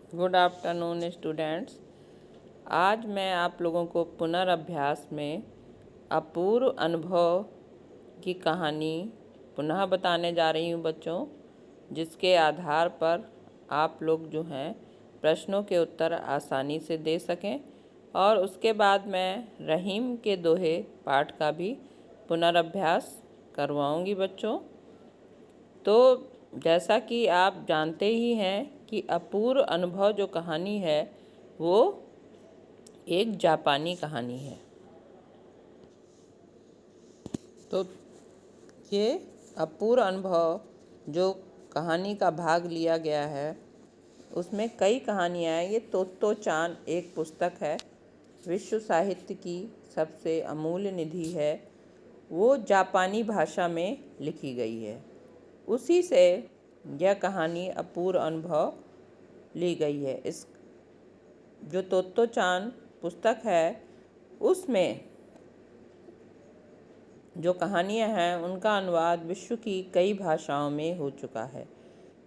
Good afternoon students. आज मैं आप लोगों को पुनर्अभ्यास में अपूर्व अनुभव की कहानी पुनः बताने जा रही हूँ बच्चों, जिसके आधार पर आप लोग जो हैं प्रश्नों के उत्तर आसानी से दे सकें। और उसके बाद मैं रहीम के दोहे पाठ का भी पुनर्अभ्यास करवाऊँगी बच्चों। तो जैसा कि आप जानते ही हैं कि अपूर्व अनुभव जो कहानी है वो एक जापानी कहानी है। तो ये अपूर्व अनुभव जो कहानी का भाग लिया गया है उसमें कई कहानियाँ हैं। ये तोत्तो चान एक पुस्तक है, विश्व साहित्य की सबसे अमूल्य निधि है। वो जापानी भाषा में लिखी गई है। उसी से यह कहानी अपूर्व अनुभव ली गई है। इस जो तोत्तो चान पुस्तक है उसमें जो कहानियाँ हैं उनका अनुवाद विश्व की कई भाषाओं में हो चुका है।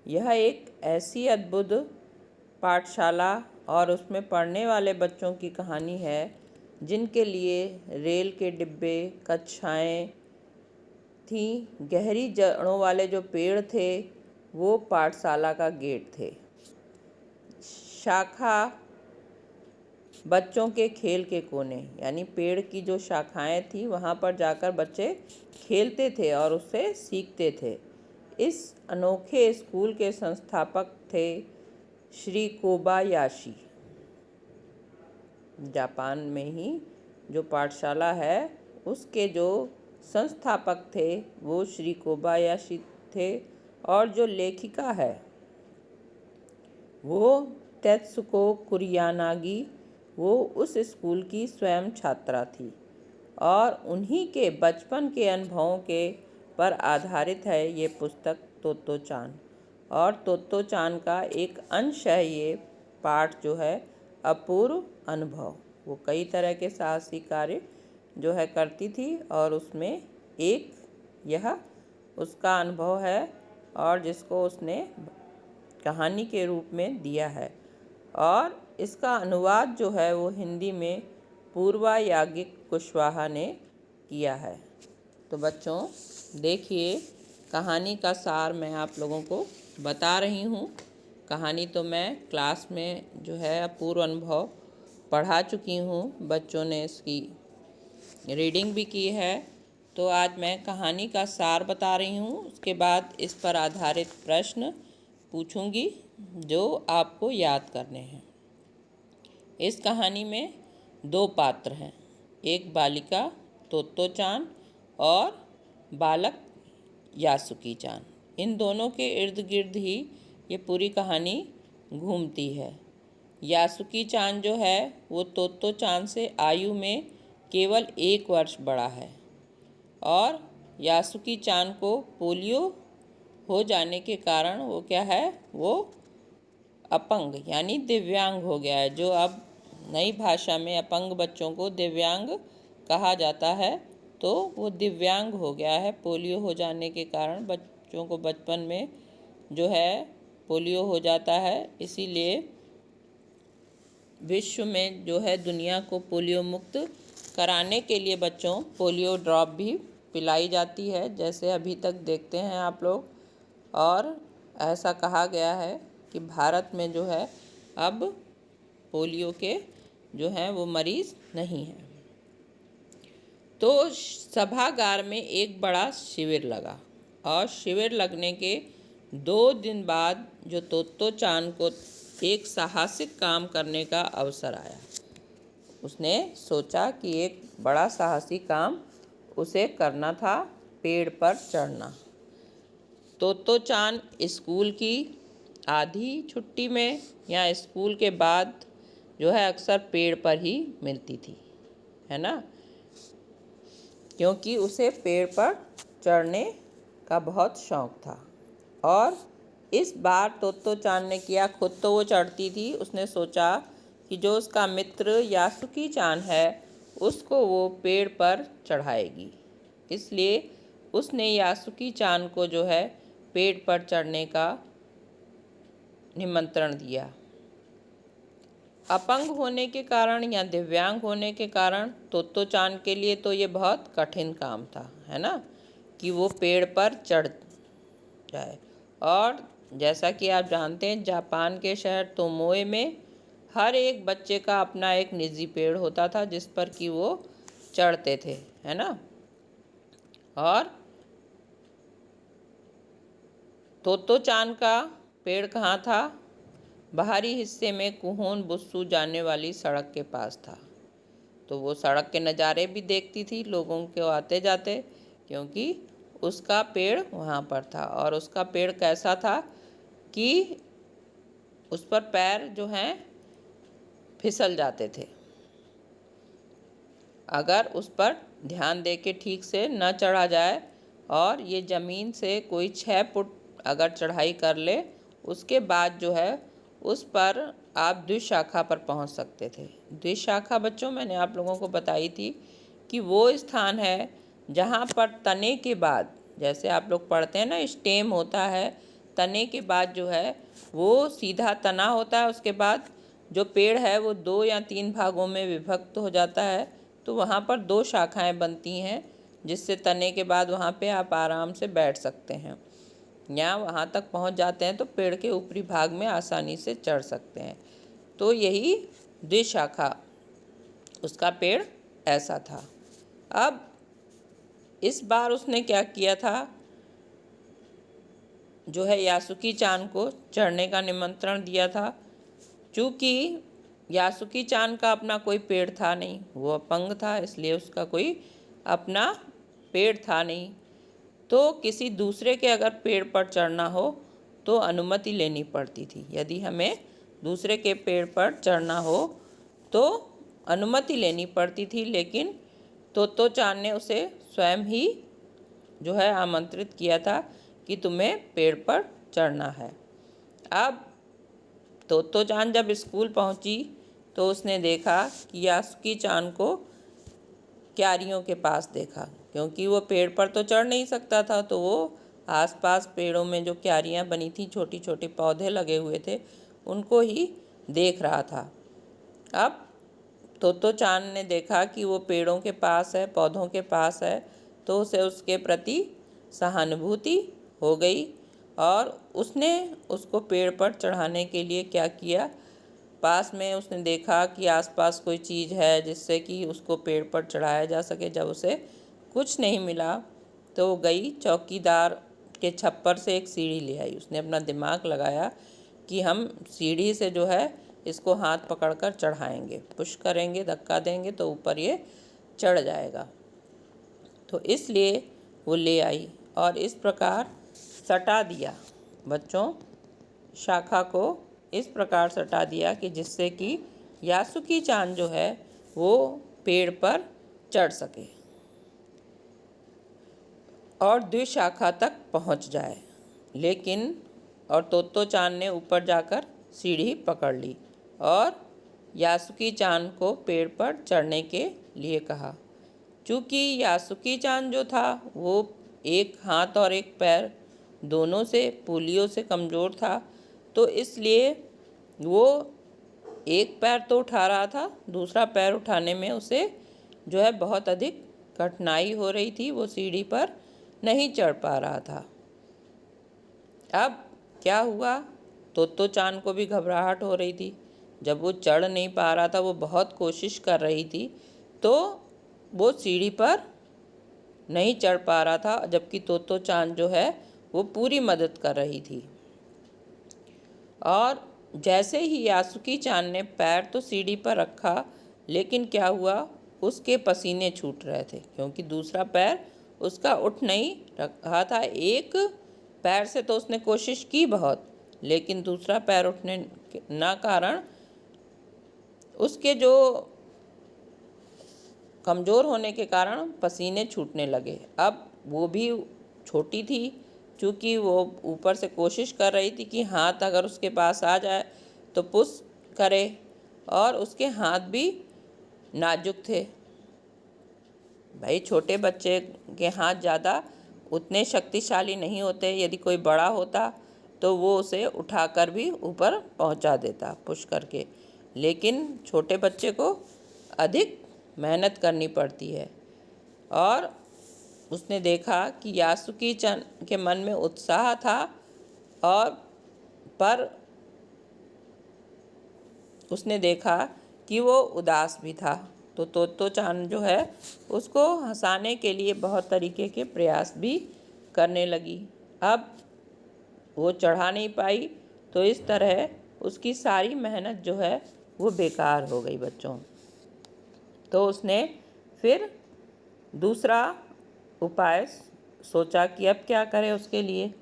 यह एक ऐसी अद्भुत पाठशाला और उसमें पढ़ने वाले बच्चों की कहानी है जिनके लिए रेल के डिब्बे, कक्षाएं थी, गहरी जड़ों वाले जो पेड़ थे वो पाठशाला का गेट थे, शाखा बच्चों के खेल के कोने, यानी पेड़ की जो शाखाएं थी वहाँ पर जाकर बच्चे खेलते थे और उससे सीखते थे। इस अनोखे स्कूल के संस्थापक थे श्री कोबायाशी। जापान में ही जो पाठशाला है उसके जो संस्थापक थे वो श्री कोबायाशी थे। और जो लेखिका है वो तेत्सुको कुरियानागी, वो उस स्कूल की स्वयं छात्रा थी और उन्हीं के बचपन के अनुभवों के पर आधारित है ये पुस्तक तोत्तो चान। और तोत्तो चान का एक अंश है ये पाठ जो है अपूर्व अनुभव। वो कई तरह के साहसी कार्य जो है करती थी और उसमें एक यह उसका अनुभव है और जिसको उसने कहानी के रूप में दिया है। और इसका अनुवाद जो है वो हिंदी में पूर्वा याज्ञिक कुशवाहा ने किया है। तो बच्चों देखिए, कहानी का सार मैं आप लोगों को बता रही हूँ। कहानी तो मैं क्लास में जो है अपूर्व अनुभव पढ़ा चुकी हूँ, बच्चों ने इसकी रीडिंग भी की है। तो आज मैं कहानी का सार बता रही हूँ, उसके बाद इस पर आधारित प्रश्न पूछूंगी जो आपको याद करने हैं। इस कहानी में दो पात्र हैं, एक बालिका तोत्तो चान और बालक यासुकी चान। इन दोनों के इर्द गिर्द ही ये पूरी कहानी घूमती है। यासुकी चान जो है वो तोत्तो चान से आयु में केवल 1 वर्ष बड़ा है और यासुकी चान को पोलियो हो जाने के कारण वो क्या है, वो अपंग यानी दिव्यांग हो गया है। जो अब नई भाषा में अपंग बच्चों को दिव्यांग कहा जाता है। तो वो दिव्यांग हो गया है पोलियो हो जाने के कारण। बच्चों को बचपन में जो है पोलियो हो जाता है, इसीलिए विश्व में जो है दुनिया को पोलियो मुक्त कराने के लिए बच्चों पोलियो ड्रॉप भी पिलाई जाती है, जैसे अभी तक देखते हैं आप लोग। और ऐसा कहा गया है कि भारत में जो है अब पोलियो के जो हैं वो मरीज़ नहीं हैं। तो सभागार में एक बड़ा शिविर लगा और शिविर लगने के 2 दिन बाद जो तोत्तो चान को एक साहसिक काम करने का अवसर आया। उसने सोचा कि एक बड़ा साहसी काम उसे करना था, पेड़ पर चढ़ना। तोत्तो चान स्कूल की आधी छुट्टी में या स्कूल के बाद जो है अक्सर पेड़ पर ही मिलती थी, है ना, क्योंकि उसे पेड़ पर चढ़ने का बहुत शौक़ था। और इस बार तोत्तो चान ने किया, खुद तो वो चढ़ती थी, उसने सोचा कि जो उसका मित्र यासुकी चान है उसको वो पेड़ पर चढ़ाएगी। इसलिए उसने यासुकी चान को जो है पेड़ पर चढ़ने का निमंत्रण दिया। अपंग होने के कारण या दिव्यांग होने के कारण तोत्तो चान के लिए तो ये बहुत कठिन काम था, है ना, कि वो पेड़ पर चढ़ जाए। और जैसा कि आप जानते हैं, जापान के शहर तोमोए में हर एक बच्चे का अपना एक निजी पेड़ होता था जिस पर कि वो चढ़ते थे, है ना। और तोत्तो चान का पेड़ कहाँ था? बाहरी हिस्से में कुहोन बुत्सु जाने वाली सड़क के पास था। तो वो सड़क के नज़ारे भी देखती थी लोगों को आते जाते, क्योंकि उसका पेड़ वहाँ पर था। और उसका पेड़ कैसा था कि उस पर पैर जो हैं फिसल जाते थे। अगर उस पर ध्यान दे के ठीक से न चढ़ा जाए, और ये ज़मीन से कोई 6 फुट अगर चढ़ाई कर ले, उसके बाद जो है उस पर आप द्विशाखा पर पहुंच सकते थे। द्विशाखा बच्चों मैंने आप लोगों को बताई थी कि वो स्थान है जहां पर तने के बाद, जैसे आप लोग पढ़ते हैं ना स्टेम होता है, तने के बाद जो है वो सीधा तना होता है, उसके बाद जो पेड़ है वो 2 या 3 भागों में विभक्त हो जाता है। तो वहाँ पर 2 शाखाएं बनती हैं, जिससे तने के बाद वहाँ पे आप आराम से बैठ सकते हैं या वहाँ तक पहुँच जाते हैं तो पेड़ के ऊपरी भाग में आसानी से चढ़ सकते हैं। तो यही द्विशाखा उसका पेड़ ऐसा था। अब इस बार उसने क्या किया था, जो है यासुकी चान को चढ़ने का निमंत्रण दिया था। चूँकि यासुकी चान का अपना कोई पेड़ था नहीं, वो अपंग था, इसलिए उसका कोई अपना पेड़ था नहीं। तो किसी दूसरे के अगर पेड़ पर चढ़ना हो तो अनुमति लेनी पड़ती थी। यदि हमें दूसरे के पेड़ पर चढ़ना हो तो अनुमति लेनी पड़ती थी, लेकिन तोत्तो चान ने उसे स्वयं ही जो है आमंत्रित किया था कि तुम्हें पेड़ पर चढ़ना है। अब तोत्तो चान जब स्कूल पहुंची तो उसने देखा कि यासुकी चान को क्यारियों के पास देखा, क्योंकि वो पेड़ पर तो चढ़ नहीं सकता था। तो वो आसपास पेड़ों में जो क्यारियाँ बनी थी, छोटी छोटे पौधे लगे हुए थे, उनको ही देख रहा था। अब तोत्तो चान ने देखा कि वो पेड़ों के पास है, पौधों के पास है, तो उसे उसके प्रति सहानुभूति हो गई और उसने उसको पेड़ पर चढ़ाने के लिए क्या किया, पास में उसने देखा कि आसपास कोई चीज़ है जिससे कि उसको पेड़ पर चढ़ाया जा सके। जब उसे कुछ नहीं मिला तो वो गई चौकीदार के छप्पर से एक सीढ़ी ले आई। उसने अपना दिमाग लगाया कि हम सीढ़ी से जो है इसको हाथ पकड़कर चढ़ाएंगे, पुश करेंगे, धक्का देंगे तो ऊपर ये चढ़ जाएगा। तो इसलिए वो ले आई और इस प्रकार सटा दिया बच्चों, शाखा को इस प्रकार सटा दिया कि जिससे कि यासुकी चान जो है वो पेड़ पर चढ़ सके और द्विशाखा तक पहुंच जाए। लेकिन और तोत्तो चान ने ऊपर जाकर सीढ़ी पकड़ ली और यासुकी चान को पेड़ पर चढ़ने के लिए कहा। चूँकि यासुकी चान जो था वो एक हाथ और एक पैर दोनों से पोलियो से कमज़ोर था, तो इसलिए वो एक पैर तो उठा रहा था, दूसरा पैर उठाने में उसे जो है बहुत अधिक कठिनाई हो रही थी, वो सीढ़ी पर नहीं चढ़ पा रहा था। अब क्या हुआ, तोत्तो चान को भी घबराहट हो रही थी। जब वो चढ़ नहीं पा रहा था, वो बहुत कोशिश कर रही थी, तो वो सीढ़ी पर नहीं चढ़ पा रहा था, जबकि तोत्तो चान जो है वो पूरी मदद कर रही थी। और जैसे ही यासुकी चान ने पैर तो सीढ़ी पर रखा, लेकिन क्या हुआ, उसके पसीने छूट रहे थे, क्योंकि दूसरा पैर उसका उठ नहीं रहा था। एक पैर से तो उसने कोशिश की बहुत, लेकिन दूसरा पैर उठने ना कारण उसके जो कमज़ोर होने के कारण पसीने छूटने लगे। अब वो भी छोटी थी, चूँकि वो ऊपर से कोशिश कर रही थी कि हाथ अगर उसके पास आ जाए तो पुश करे, और उसके हाथ भी नाजुक थे। भाई छोटे बच्चे के हाथ ज़्यादा उतने शक्तिशाली नहीं होते, यदि कोई बड़ा होता तो वो उसे उठाकर भी ऊपर पहुंचा देता पुश करके। लेकिन छोटे बच्चे को अधिक मेहनत करनी पड़ती है। और उसने देखा कि यासुकी चन के मन में उत्साह था और पर उसने देखा कि वो उदास भी था। तो तोत्तो चान जो है उसको हंसाने के लिए बहुत तरीके के प्रयास भी करने लगी। अब वो चढ़ा नहीं पाई, तो इस तरह उसकी सारी मेहनत जो है वो बेकार हो गई बच्चों। तो उसने फिर दूसरा उपाय सोचा कि अब क्या करे उसके लिए।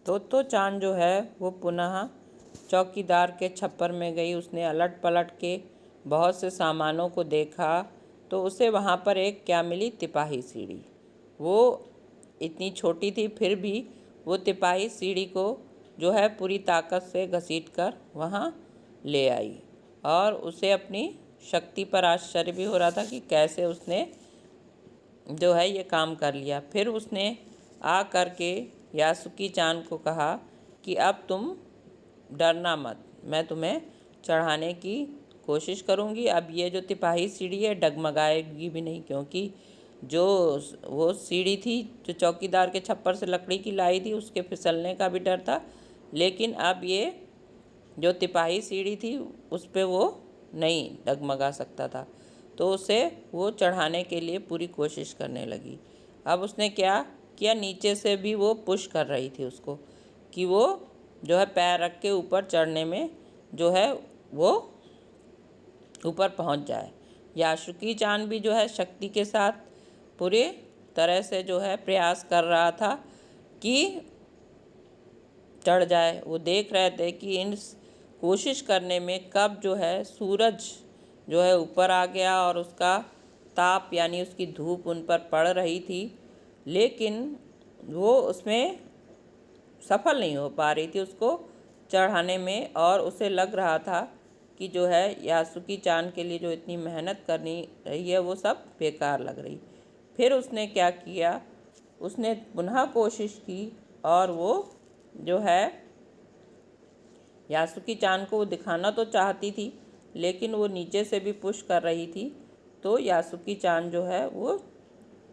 तो चान जो है वो पुनः चौकीदार के छप्पर में गई। उसने अलट पलट के बहुत से सामानों को देखा, तो उसे वहाँ पर एक क्या मिली, तिपाही सीढ़ी। वो इतनी छोटी थी, फिर भी वो तिपाही सीढ़ी को जो है पूरी ताकत से घसीट कर वहाँ ले आई। और उसे अपनी शक्ति पर आश्चर्य भी हो रहा था कि कैसे उसने जो है ये काम कर लिया। फिर उसने आ कर के यासुकी चान को कहा कि अब तुम डरना मत, मैं तुम्हें चढ़ाने की कोशिश करूँगी। अब ये जो तिपाही सीढ़ी है डगमगाएगी भी नहीं, क्योंकि जो वो सीढ़ी थी जो चौकीदार के छप्पर से लकड़ी की लाई थी, उसके फिसलने का भी डर था। लेकिन अब ये जो तिपाही सीढ़ी थी उस पे वो नहीं डगमगा सकता था। तो उसे वो चढ़ाने के लिए पूरी कोशिश करने लगी। अब उसने क्या किया, नीचे से भी वो पुश कर रही थी उसको कि वो जो है पैर रख के ऊपर चढ़ने में जो है वो ऊपर पहुंच जाए। यासुकी चान भी जो है शक्ति के साथ पूरे तरह से जो है प्रयास कर रहा था कि चढ़ जाए। वो देख रहे थे कि इन कोशिश करने में कब जो है सूरज जो है ऊपर आ गया और उसका ताप यानी उसकी धूप उन पर पड़ रही थी, लेकिन वो उसमें सफल नहीं हो पा रही थी उसको चढ़ाने में। और उसे लग रहा था कि जो है यासुकी चान के लिए जो इतनी मेहनत करनी रही है वो सब बेकार लग रही। फिर उसने क्या किया, उसने पुनः कोशिश की और वो जो है यासुकी चान को वो दिखाना तो चाहती थी, लेकिन वो नीचे से भी पुश कर रही थी। तो यासुकी चान जो है वो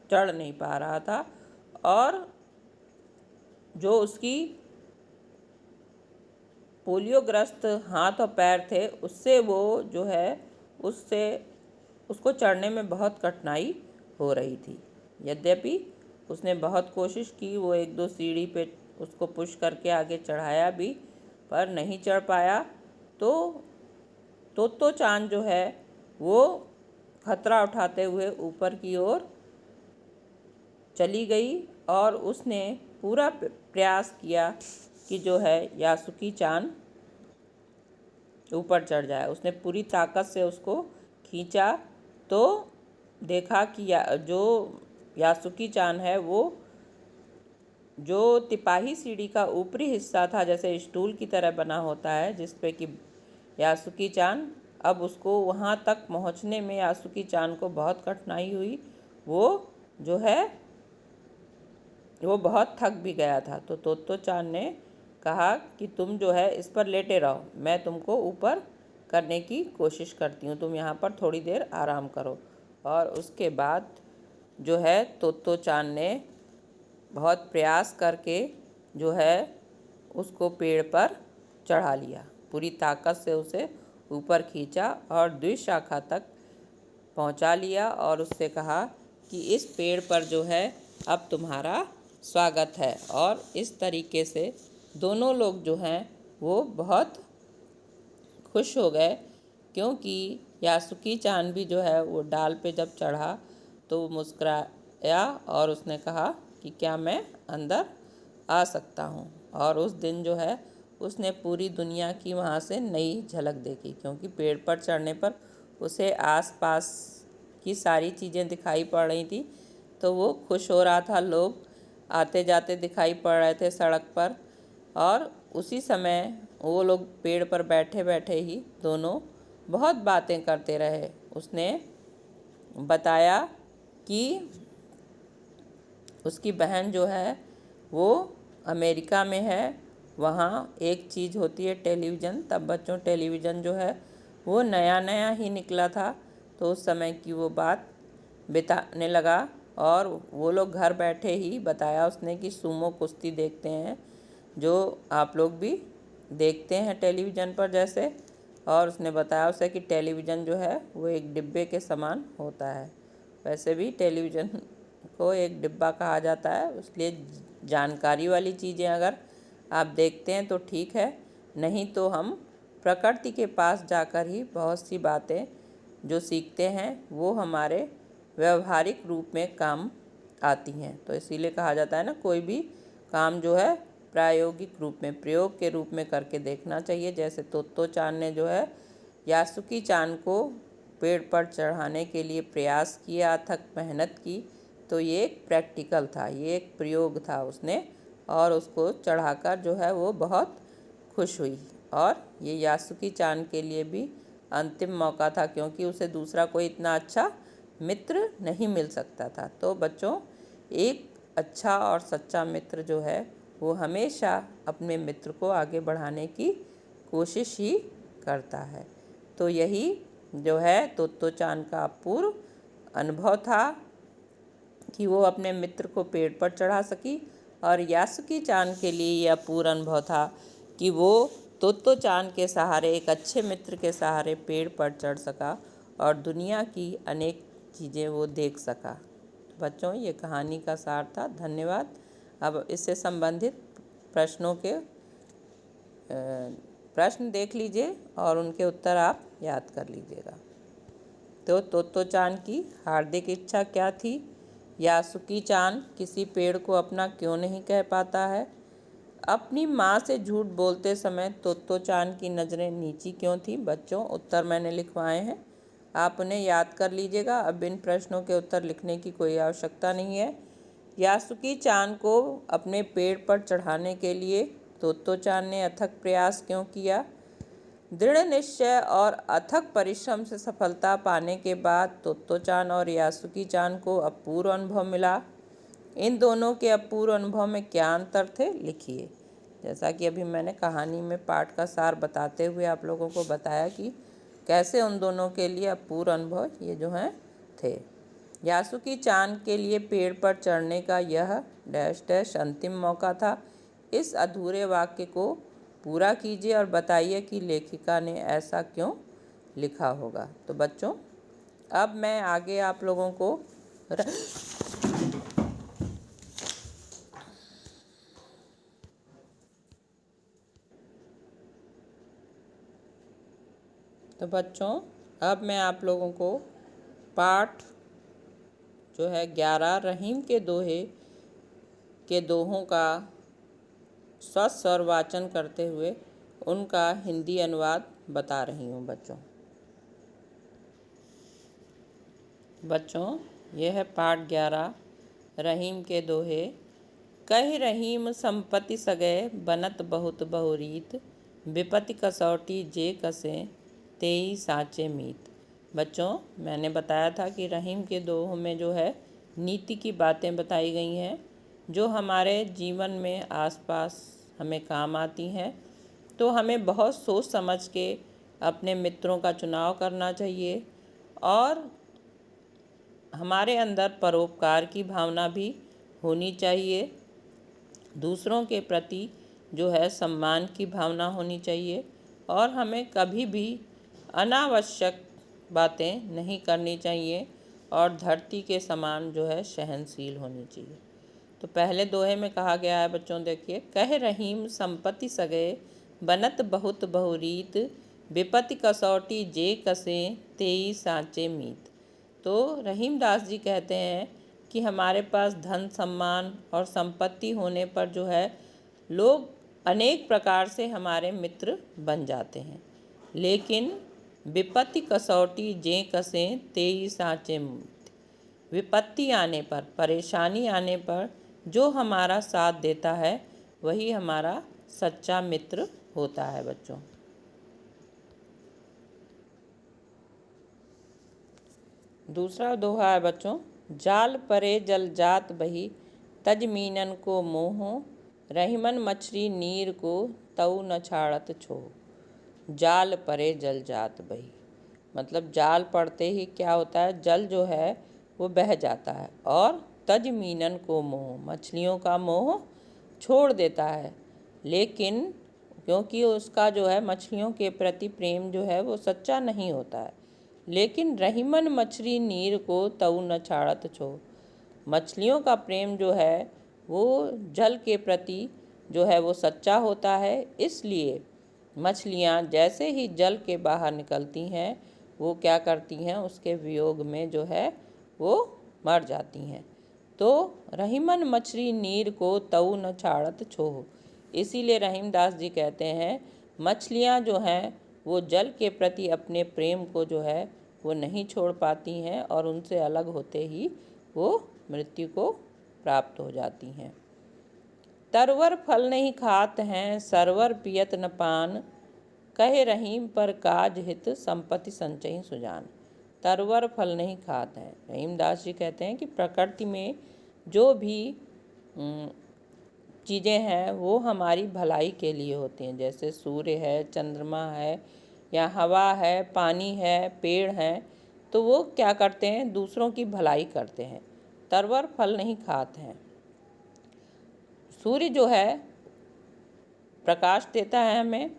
चढ़ नहीं पा रहा था और जो उसकी पोलियोग्रस्त हाथ और पैर थे उससे वो जो है उससे उसको चढ़ने में बहुत कठिनाई हो रही थी। यद्यपि उसने बहुत कोशिश की, वो एक दो सीढ़ी पे उसको पुश करके आगे चढ़ाया भी, पर नहीं चढ़ पाया। तो चांद जो है वो खतरा उठाते हुए ऊपर की ओर चली गई और उसने पूरा प्रयास किया कि जो है यासुकी चान ऊपर चढ़ जाए। उसने पूरी ताकत से उसको खींचा, तो देखा कि जो यासुकी चान है वो जो तिपाही सीढ़ी का ऊपरी हिस्सा था, जैसे स्टूल की तरह बना होता है जिस पे कि यासुकी चान, अब उसको वहाँ तक पहुँचने में यासुकी चान को बहुत कठिनाई हुई। वो जो है वो बहुत थक भी गया था। तो तोत्तो चान ने कहा कि तुम जो है इस पर लेटे रहो, मैं तुमको ऊपर करने की कोशिश करती हूँ, तुम यहाँ पर थोड़ी देर आराम करो। और उसके बाद जो है तोत्तो चान ने बहुत प्रयास करके जो है उसको पेड़ पर चढ़ा लिया, पूरी ताकत से उसे ऊपर खींचा और द्विशाखा तक पहुंचा लिया और उससे कहा कि इस पेड़ पर जो है अब तुम्हारा स्वागत है। और इस तरीके से दोनों लोग जो हैं वो बहुत खुश हो गए, क्योंकि यासुकी चान भी जो है वो डाल पे जब चढ़ा तो वो मुस्कुराया और उसने कहा कि क्या मैं अंदर आ सकता हूँ। और उस दिन जो है उसने पूरी दुनिया की वहाँ से नई झलक देखी, क्योंकि पेड़ पर चढ़ने पर उसे आसपास की सारी चीज़ें दिखाई पड़ रही थी। तो वो खुश हो रहा था, लोग आते जाते दिखाई पड़ रहे थे सड़क पर। और उसी समय वो लोग पेड़ पर बैठे बैठे ही दोनों बहुत बातें करते रहे। उसने बताया कि उसकी बहन जो है वो अमेरिका में है वहाँ एक चीज़ होती है टेलीविज़न। तब बच्चों टेलीविज़न जो है वो नया नया ही निकला था, तो उस समय की वो बात बिताने लगा और वो लोग घर बैठे ही बताया उसने कि सूमो कुश्ती देखते हैं, जो आप लोग भी देखते हैं टेलीविज़न पर जैसे। और उसने बताया उसे कि टेलीविज़न जो है वो एक डिब्बे के समान होता है। वैसे भी टेलीविज़न को एक डिब्बा कहा जाता है, इसलिए जानकारी वाली चीज़ें अगर आप देखते हैं तो ठीक है, नहीं तो हम प्रकृति के पास जाकर ही बहुत सी बातें जो सीखते हैं वो हमारे व्यवहारिक रूप में काम आती हैं। तो इसीलिए कहा जाता है ना, कोई भी काम जो है प्रायोगिक रूप में, प्रयोग के रूप में करके देखना चाहिए। जैसे तोत्तो चान ने जो है यासुकी चान को पेड़ पर चढ़ाने के लिए प्रयास किया, अथक मेहनत की, तो ये एक प्रैक्टिकल था, ये एक प्रयोग था उसने, और उसको चढ़ाकर जो है वो बहुत खुश हुई। और ये यासुकी चान के लिए भी अंतिम मौका था, क्योंकि उसे दूसरा कोई इतना अच्छा मित्र नहीं मिल सकता था। तो बच्चों, एक अच्छा और सच्चा मित्र जो है वो हमेशा अपने मित्र को आगे बढ़ाने की कोशिश ही करता है। तो यही जो है तोत्तो चान का अपूर्व अनुभव था कि वो अपने मित्र को पेड़ पर चढ़ा सकी, और यासुकी चान के लिए यह अपूर्व अनुभव था कि वो तोत्तो चान के सहारे, एक अच्छे मित्र के सहारे पेड़ पर चढ़ सका और दुनिया की अनेक चीज़ें वो देख सका। बच्चों, ये कहानी का सार था। धन्यवाद। अब इससे संबंधित प्रश्नों के प्रश्न देख लीजिए और उनके उत्तर आप याद कर लीजिएगा। तो तोत्तो चान की हार्दिक इच्छा क्या थी? यासुकी चान किसी पेड़ को अपना क्यों नहीं कह पाता है? अपनी माँ से झूठ बोलते समय तोत्तो चान की नज़रें नीची क्यों थी? बच्चों, उत्तर मैंने लिखवाए हैं, आप उन्हें याद कर लीजिएगा। अब इन प्रश्नों के उत्तर लिखने की कोई आवश्यकता नहीं है। यासुकी चान को अपने पेड़ पर चढ़ाने के लिए तोत्तो चान ने अथक प्रयास क्यों किया? दृढ़ निश्चय और अथक परिश्रम से सफलता पाने के बाद तोत्तो चान और यासुकी चान को अपूर्व अनुभव मिला। इन दोनों के अपूर्व अनुभव में क्या अंतर थे? लिखिए। जैसा कि अभी मैंने कहानी में पाठ का सार बताते हुए आप लोगों को बताया कि कैसे उन दोनों के लिए अपूर्व अनुभव ये जो हैं थे। यासुकी चान के लिए पेड़ पर चढ़ने का यह डैश डैश अंतिम मौका था। इस अधूरे वाक्य को पूरा कीजिए और बताइए कि लेखिका ने ऐसा क्यों लिखा होगा। तो बच्चों, अब मैं आगे आप लोगों को अब मैं आप लोगों को पाठ जो है 11 रहीम के दोहे के दोहों का स्वस्थ स्वर वाचन करते हुए उनका हिंदी अनुवाद बता रही हूँ। बच्चों, यह है पाठ 11 रहीम के दोहे। कहि रहीम संपत्ति सगै बनत बहुत बहुरीत, विपत्ति कसौटी जे कसे तेई साचे मीत। बच्चों, मैंने बताया था कि रहीम के दोहों में जो है नीति की बातें बताई गई हैं, जो हमारे जीवन में आसपास हमें काम आती हैं। तो हमें बहुत सोच समझ के अपने मित्रों का चुनाव करना चाहिए, और हमारे अंदर परोपकार की भावना भी होनी चाहिए। दूसरों के प्रति जो है सम्मान की भावना होनी चाहिए, और हमें कभी भी अनावश्यक बातें नहीं करनी चाहिए, और धरती के समान जो है सहनशील होनी चाहिए। तो पहले दोहे में कहा गया है बच्चों, देखिए, कह रहीम संपत्ति सगे बनत बहुत बहुरीत, विपत्ति कसौटी जे कसे तेई साचे मीत। तो रहीम दास जी कहते हैं कि हमारे पास धन सम्मान और संपत्ति होने पर जो है लोग अनेक प्रकार से हमारे मित्र बन जाते हैं, लेकिन विपत्ति कसौटी जे कसे तेई साचे मीत, विपत्ति आने पर, परेशानी आने पर जो हमारा साथ देता है वही हमारा सच्चा मित्र होता है। बच्चों, दूसरा दोहा है जाल परे जल जात बही, तज मीनन को मोहो, रहीमन मछली नीर को तऊ न छाड़त छो, जाल परे जल जात बही। मतलब जाल पड़ते ही क्या होता है, जल जो है वो बह जाता है और तज मीनन को मोह, मछलियों का मोह छोड़ देता है। लेकिन क्योंकि उसका जो है मछलियों के प्रति प्रेम जो है वो सच्चा नहीं होता है। लेकिन रहीमन मछली नीर को तऊ न छाड़त छो, मछलियों का प्रेम जो है वो जल के प्रति जो है वो सच्चा होता है। इसलिए मछलियाँ जैसे ही जल के बाहर निकलती हैं वो क्या करती हैं, उसके वियोग में जो है वो मर जाती हैं। तो रहीमन मछली नीर को तऊ न छाड़त छोह, इसीलिए रहीमदास जी कहते हैं मछलियाँ जो हैं वो जल के प्रति अपने प्रेम को जो है वो नहीं छोड़ पाती हैं और उनसे अलग होते ही वो मृत्यु को प्राप्त हो जाती हैं। तरवर फल नहीं खात हैं, सरवर पियत न पान, कहे रहीम पर काज हित संपत्ति संचयी सुजान। तरवर फल नहीं खाते हैं, रहीमदास जी कहते हैं कि प्रकृति में जो भी चीज़ें हैं वो हमारी भलाई के लिए होती हैं। जैसे सूर्य है, चंद्रमा है, या हवा है, पानी है, पेड़ हैं, तो वो क्या करते हैं, दूसरों की भलाई करते हैं। तरवर फल नहीं खाते हैं। सूर्य जो है प्रकाश देता है हमें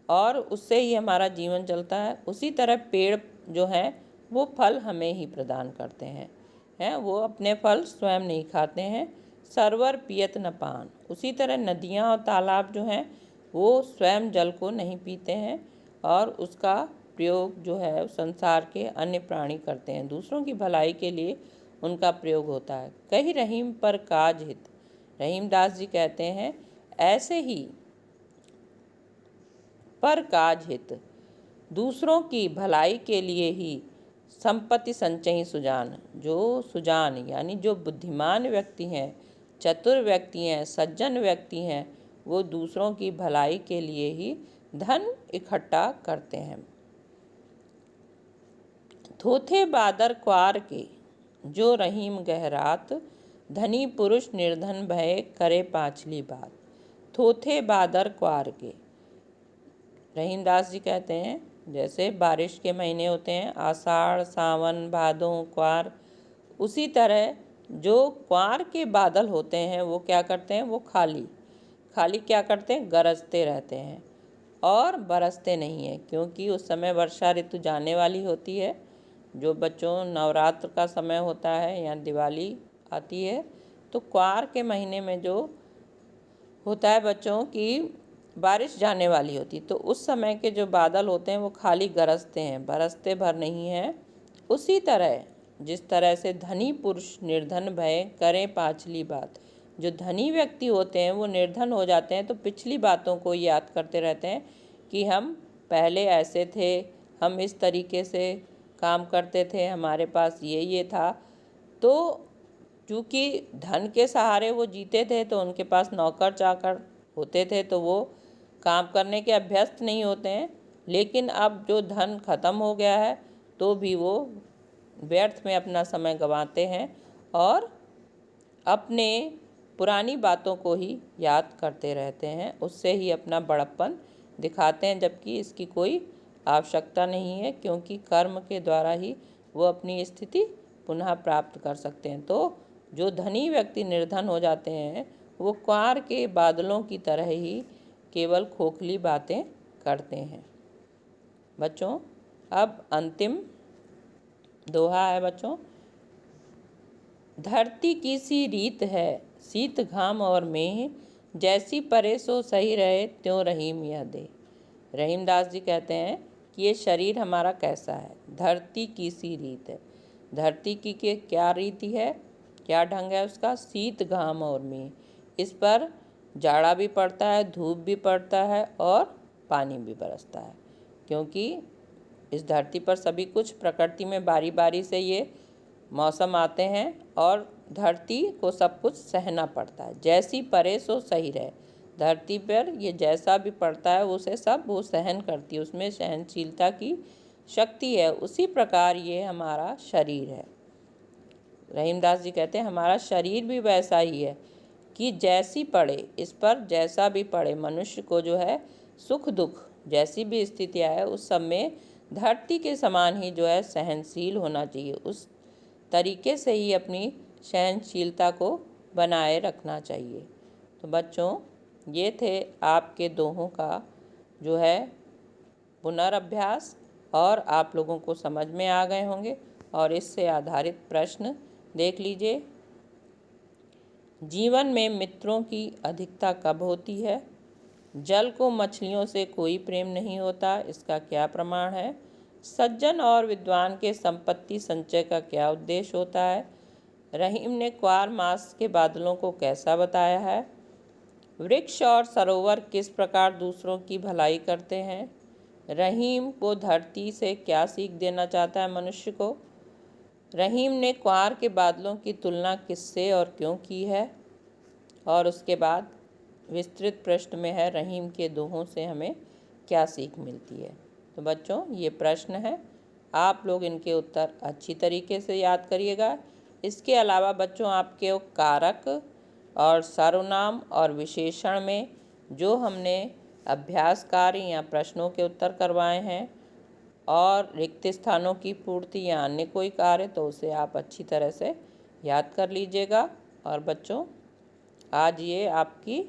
और उससे ही हमारा जीवन चलता है। उसी तरह पेड़ जो हैं वो फल हमें ही प्रदान करते हैं वो अपने फल स्वयं नहीं खाते हैं। सरवर पियत न पान, उसी तरह नदियाँ और तालाब जो हैं वो स्वयं जल को नहीं पीते हैं और उसका प्रयोग जो है संसार के अन्य प्राणी करते हैं, दूसरों की भलाई के लिए उनका प्रयोग होता है। कहीं रहीम पर काज हित, रहीमदास जी कहते हैं ऐसे ही पर काज हित, दूसरों की भलाई के लिए ही संपत्ति संचयी सुजान, जो सुजान यानी जो बुद्धिमान व्यक्ति हैं, चतुर व्यक्ति हैं, सज्जन व्यक्ति हैं, वो दूसरों की भलाई के लिए ही धन इकट्ठा करते हैं। थोथे बादर क्वार के, जो रहीम गहरात, धनी पुरुष निर्धन भय करे पाछली बात। थोथे बादर क्वार के, रहीमदास जी कहते हैं जैसे बारिश के महीने होते हैं आषाढ़, सावन, भादों, क्वार, उसी तरह जो क्वार के बादल होते हैं वो क्या करते हैं, वो खाली क्या करते हैं, गरजते रहते हैं और बरसते नहीं हैं, क्योंकि उस समय वर्षा ऋतु जाने वाली होती है। जो बच्चों नवरात्र का समय होता है या दिवाली आती है तो क्वार के महीने में जो होता है बच्चों की बारिश जाने वाली होती, तो उस समय के जो बादल होते हैं वो खाली गरजते हैं, बरसते भर नहीं हैं। उसी तरह जिस तरह से धनी पुरुष निर्धन भय करें पाछली बात, जो धनी व्यक्ति होते हैं वो निर्धन हो जाते हैं तो पिछली बातों को याद करते रहते हैं कि हम पहले ऐसे थे, हम इस तरीके से काम करते थे, हमारे पास ये था। तो चूँकि धन के सहारे वो जीते थे तो उनके पास नौकर चाकर होते थे तो वो काम करने के अभ्यस्त नहीं होते हैं। लेकिन अब जो धन ख़त्म हो गया है तो भी वो व्यर्थ में अपना समय गंवाते हैं और अपने पुरानी बातों को ही याद करते रहते हैं, उससे ही अपना बड़प्पन दिखाते हैं, जबकि इसकी कोई आवश्यकता नहीं है, क्योंकि कर्म के द्वारा ही वो अपनी स्थिति पुनः प्राप्त कर सकते हैं। तो जो धनी व्यक्ति निर्धन हो जाते हैं वो क्वार के बादलों की तरह ही केवल खोखली बातें करते हैं। बच्चों अब अंतिम दोहा है बच्चों। धरती की सी रीत है, शीत घाम और मेह, जैसी परे सो सही रहे त्यों रहीम यह दे। रहीमदास जी कहते हैं कि ये शरीर हमारा कैसा है, धरती की सी रीत है। धरती की के क्या रीति है, क्या ढंग है उसका, शीत घाम और मेह, इस पर जाड़ा भी पड़ता है, धूप भी पड़ता है और पानी भी बरसता है, क्योंकि इस धरती पर सभी कुछ प्रकृति में बारी बारी से ये मौसम आते हैं और धरती को सब कुछ सहना पड़ता है। जैसी परे सो सही रहे, धरती पर ये जैसा भी पड़ता है उसे सब वो सहन करती है, उसमें सहनशीलता की शक्ति है। उसी प्रकार ये हमारा शरीर है। रहीमदास जी कहते हैं हमारा शरीर भी वैसा ही है, कि जैसी पड़े, इस पर जैसा भी पड़े, मनुष्य को जो है सुख दुख जैसी भी स्थिति आए उस सब में धरती के समान ही जो है सहनशील होना चाहिए। उस तरीके से ही अपनी सहनशीलता को बनाए रखना चाहिए। तो बच्चों, ये थे आपके दोहों का जो है पुनर्अभ्यास, और आप लोगों को समझ में आ गए होंगे। और इससे आधारित प्रश्न देख लीजिए। जीवन में मित्रों की अधिकता कब होती है? जल को मछलियों से कोई प्रेम नहीं होता, इसका क्या प्रमाण है? सज्जन और विद्वान के संपत्ति संचय का क्या उद्देश्य होता है? रहीम ने क्वार मास के बादलों को कैसा बताया है? वृक्ष और सरोवर किस प्रकार दूसरों की भलाई करते हैं? रहीम को धरती से क्या सीख देना चाहता है मनुष्य को? रहीम ने क्वार के बादलों की तुलना किससे और क्यों की है? और उसके बाद विस्तृत प्रश्न में है रहीम के दोहों से हमें क्या सीख मिलती है। तो बच्चों, ये प्रश्न है, आप लोग इनके उत्तर अच्छी तरीके से याद करिएगा। इसके अलावा बच्चों, आपके कारक और सर्वनाम और विशेषण में जो हमने अभ्यास कार्य या प्रश्नों के उत्तर करवाए हैं और रिक्त स्थानों की पूर्ति या अन्य कोई कार्य, तो उसे आप अच्छी तरह से याद कर लीजिएगा। और बच्चों, आज ये आपकी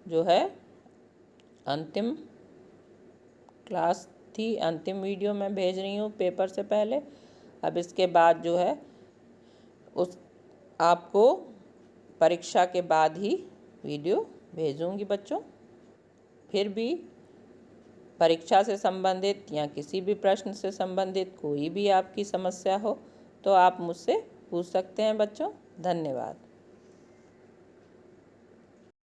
जो है अंतिम क्लास थी, अंतिम वीडियो मैं भेज रही हूँ पेपर से पहले। अब इसके बाद जो है उस आपको परीक्षा के बाद ही वीडियो भेजूँगी बच्चों। फिर भी परीक्षा से संबंधित या किसी भी प्रश्न से संबंधित कोई भी आपकी समस्या हो तो आप मुझसे पूछ सकते हैं बच्चों। धन्यवाद।